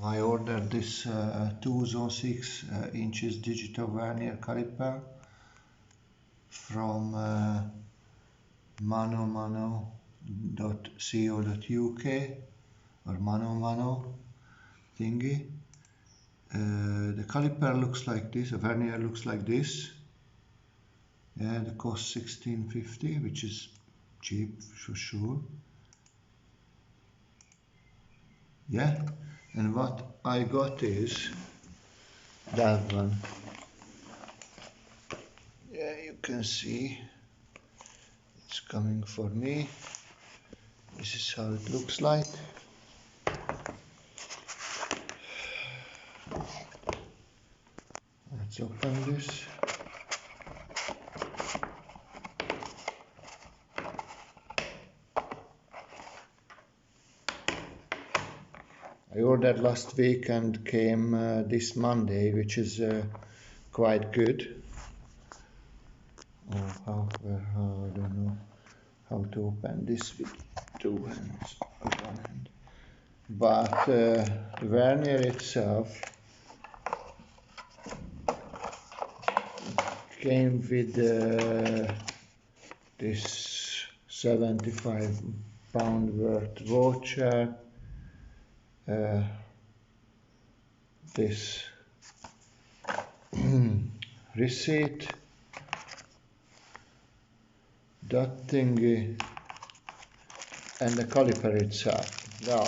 I ordered this Toolzone 6 inches digital vernier caliper from manomano.co.uk or manomano thingy. The caliper looks like this, a vernier looks like this. Yeah, the cost $16.50, which is cheap for sure. Yeah, and what I got is that one. Yeah, you can see it's coming for me. This is how it looks like. Let's open this. I ordered last week and came this Monday, which is quite good. Oh, I don't know how to open this with two hands or one hand. But the vernier itself came with this 75-pound worth voucher. This receipt, that thingy, and the caliper itself. Now,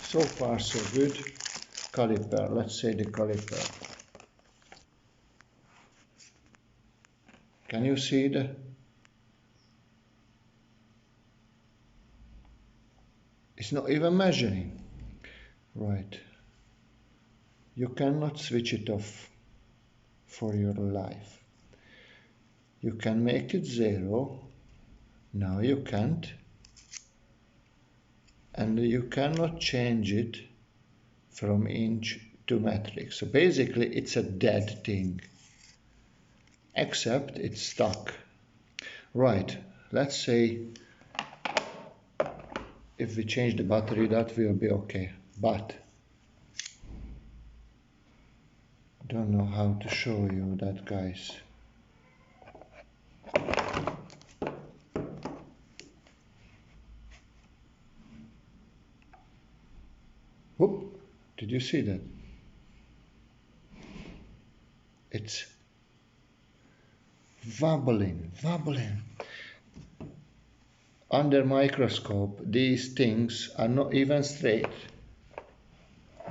so far so good. Caliper, let's say the caliper. Can you see the? It's not even measuring. Right. You cannot switch it off for your life. You can make it 0. Now you can't. And you cannot change it from inch to metric. So basically it's a dead thing. Except it's stuck. Right. Let's say if we change the battery, that will be okay. But don't know how to show you that, guys. Whoop! Did you see that? It's wobbling. Under microscope, these things are not even straight.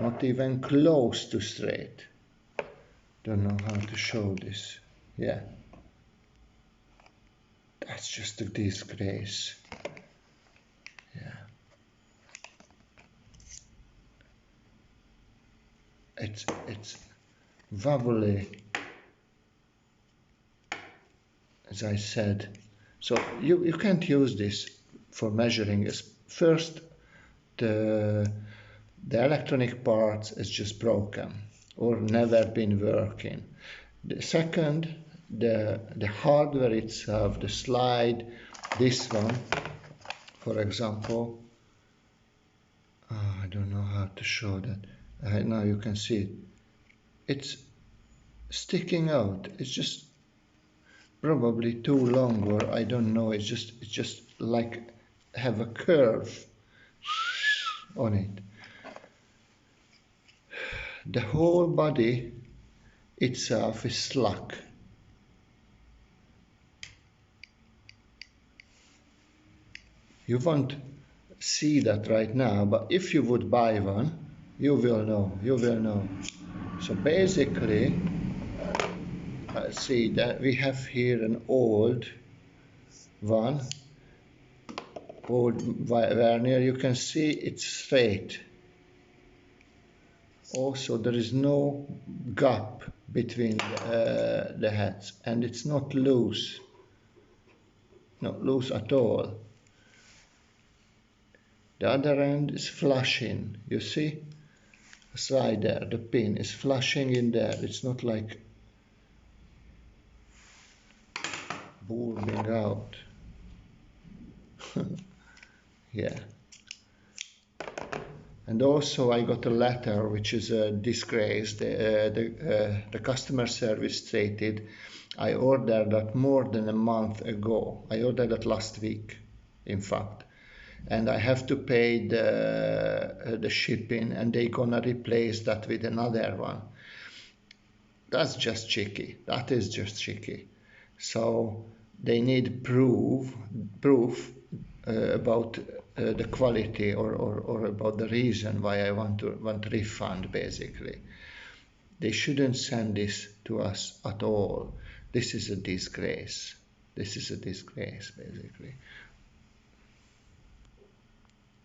Not even close to straight. Don't know how to show this. Yeah. That's just a disgrace. Yeah. It's wobbly, as I said. So you can't use this for measuring. First, the electronic parts is just broken or never been working. The second, the hardware itself, the slide, this one, for example, I don't know how to show that. Now you can see it. It's sticking out. It's just probably too long, or I don't know. It's just like have a curve on it. The whole body itself is slack. You won't see that right now, but if you would buy one, you will know. So basically, see that we have here an old one, old vernier. You can see it's straight. Also, there is no gap between the heads, and it's not loose at all. The other end is flushing. You see, right there, the pin is flushing in there. It's not like bulging out. Yeah. And also I got a letter which is a disgrace. The customer service stated, I ordered that more than a month ago. I ordered that last week, in fact. And I have to pay the shipping, and they're gonna replace that with another one. That's just cheeky. That is just cheeky. So they need proof about the quality or about the reason why I want refund, basically. They shouldn't send this to us at all. This is a disgrace. This is a disgrace, basically.